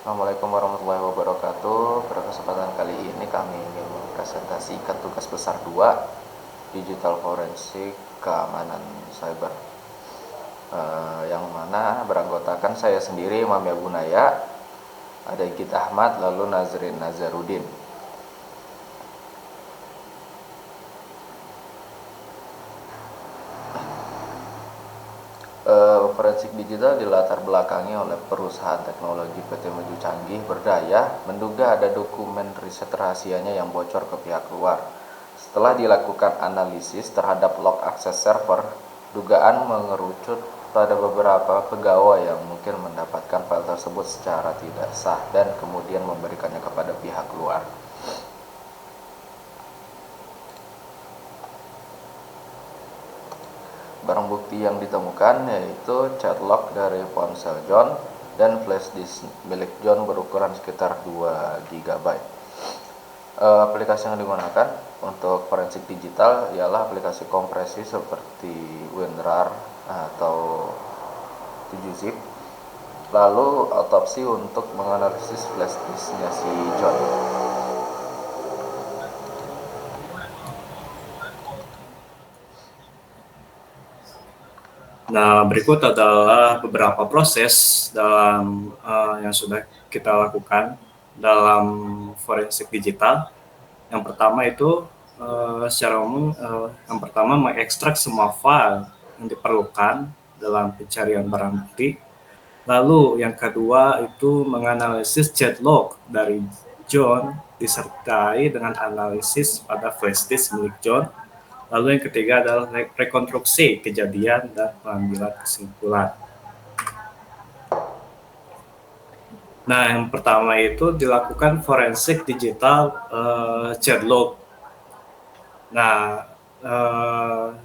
Assalamualaikum warahmatullahi wabarakatuh. Pada kesempatan kali ini kami ingin mempresentasikan tugas besar 2 digital forensik keamanan cyber, yang mana beranggotakan saya sendiri Imam Yabunaya, ada Igit Ahmad, lalu Nazrin Nazarudin. Forensik digital dilatar belakangi oleh perusahaan teknologi PT Maju Canggih Berdaya menduga ada dokumen riset rahasianya yang bocor ke pihak luar. Setelah dilakukan analisis terhadap log akses server, dugaan mengerucut pada beberapa pegawai yang mungkin mendapatkan file tersebut secara tidak sah dan kemudian memberikannya kepada pihak luar. Barang bukti yang ditemukan yaitu chat log dari ponsel John dan flash disk milik John berukuran sekitar 2 GB. Aplikasi yang digunakan untuk forensik digital ialah aplikasi kompresi seperti WinRAR atau 7zip, lalu autopsi untuk menganalisis flash disknya si John. Nah, berikut adalah beberapa proses yang sudah kita lakukan dalam forensik digital. Yang pertama itu secara umum, yang pertama mengekstrak semua file yang diperlukan dalam pencarian barang bukti. Lalu yang kedua itu menganalisis chat log dari John disertai dengan analisis pada flash disk milik John. Lalu yang ketiga adalah rekonstruksi kejadian dan pengambilan kesimpulan. Nah, yang pertama itu dilakukan forensik digital chat log. Nah,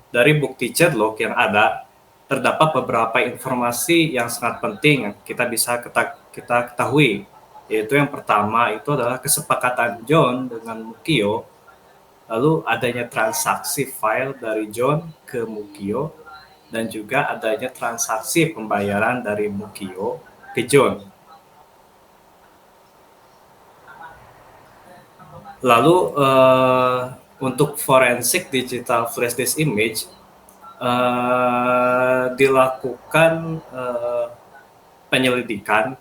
dari bukti chat log yang ada, terdapat beberapa informasi yang sangat penting yang kita bisa kita ketahui. Yaitu yang pertama itu adalah kesepakatan John dengan Mukio, lalu adanya transaksi file dari John ke Mukio, dan juga adanya transaksi pembayaran dari Mukio ke John. Lalu untuk forensik digital flash disk image dilakukan penyelidikan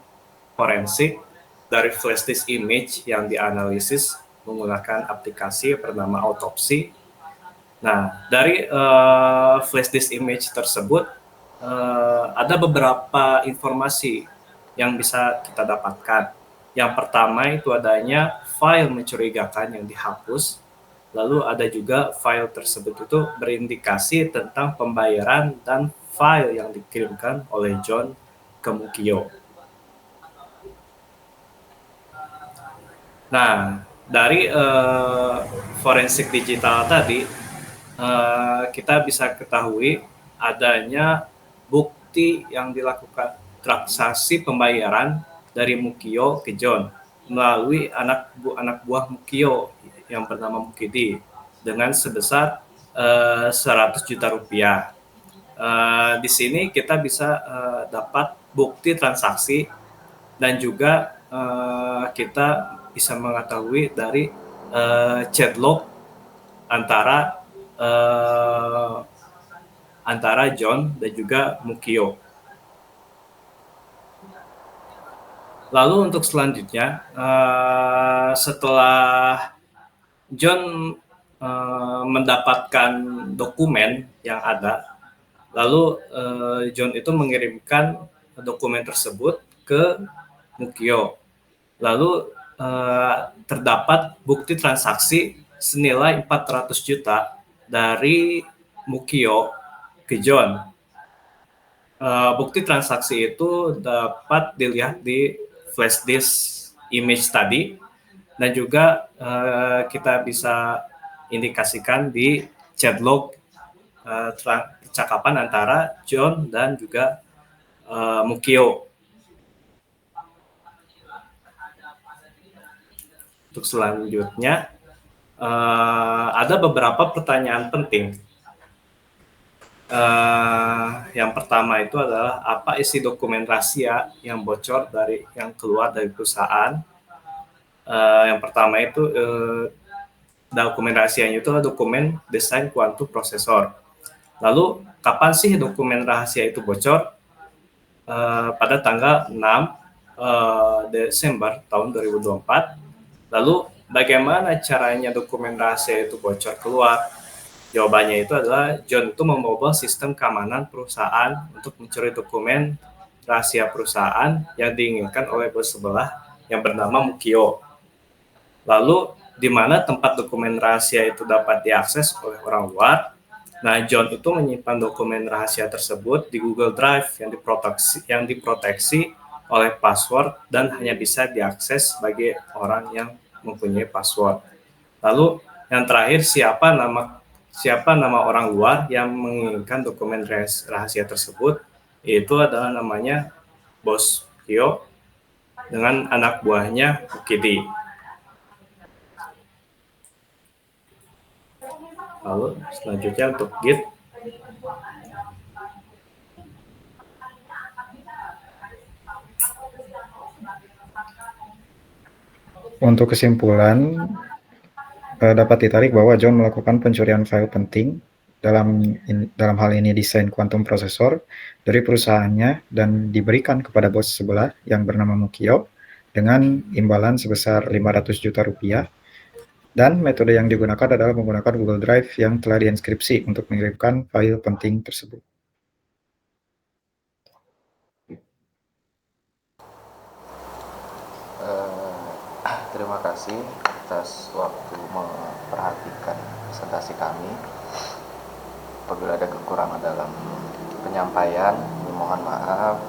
forensik dari flash disk image yang dianalisis menggunakan aplikasi bernama autopsi. Nah, dari flash disk image tersebut ada beberapa informasi yang bisa kita dapatkan. Yang pertama itu adanya file mencurigakan yang dihapus. Lalu ada juga file tersebut itu berindikasi tentang pembayaran dan file yang dikirimkan oleh John ke Mukio. Nah, dari forensik digital tadi, kita bisa ketahui adanya bukti yang dilakukan transaksi pembayaran dari Mukio ke John melalui anak buah Mukio yang bernama Mukidi dengan sebesar 100 juta rupiah. Di sini kita bisa dapat bukti transaksi dan juga kita bisa mengetahui dari chat log antara John dan juga Mukio. Lalu untuk selanjutnya, setelah John mendapatkan dokumen yang ada, lalu John itu mengirimkan dokumen tersebut ke Mukio. Lalu terdapat bukti transaksi senilai 400 juta dari Mukio ke John. Bukti transaksi itu dapat dilihat di flash disk image tadi dan juga kita bisa indikasikan di chat log percakapan antara John dan juga Mukio. Untuk selanjutnya ada beberapa pertanyaan penting. Yang pertama itu adalah apa isi dokumen rahasia yang bocor yang keluar dari perusahaan. Yang pertama itu dokumen rahasianya itu adalah dokumen desain kuantum prosesor. Lalu kapan sih dokumen rahasia itu bocor? Pada tanggal 6 Desember tahun 2024. Lalu bagaimana caranya dokumen rahasia itu bocor keluar? Jawabannya itu adalah John itu membobol sistem keamanan perusahaan untuk mencuri dokumen rahasia perusahaan yang diinginkan oleh bos sebelah yang bernama Mukio. Lalu di mana tempat dokumen rahasia itu dapat diakses oleh orang luar? Nah, John itu menyimpan dokumen rahasia tersebut di Google Drive yang diproteksi oleh password dan hanya bisa diakses bagi orang yang mempunyai password. Lalu yang terakhir, siapa nama orang luar yang menginginkan dokumen rahasia tersebut? Itu adalah namanya Bos Kyo dengan anak buahnya Ukidi. Lalu selanjutnya untuk Git. Untuk kesimpulan, dapat ditarik bahwa John melakukan pencurian file penting dalam hal ini desain kuantum prosesor dari perusahaannya dan diberikan kepada bos sebelah yang bernama Mukio dengan imbalan sebesar 500 juta rupiah. Dan metode yang digunakan adalah menggunakan Google Drive yang telah dienkripsi untuk mengirimkan file penting tersebut. Terima kasih atas waktu memperhatikan presentasi kami. Apabila ada kekurangan dalam penyampaian, mohon maaf.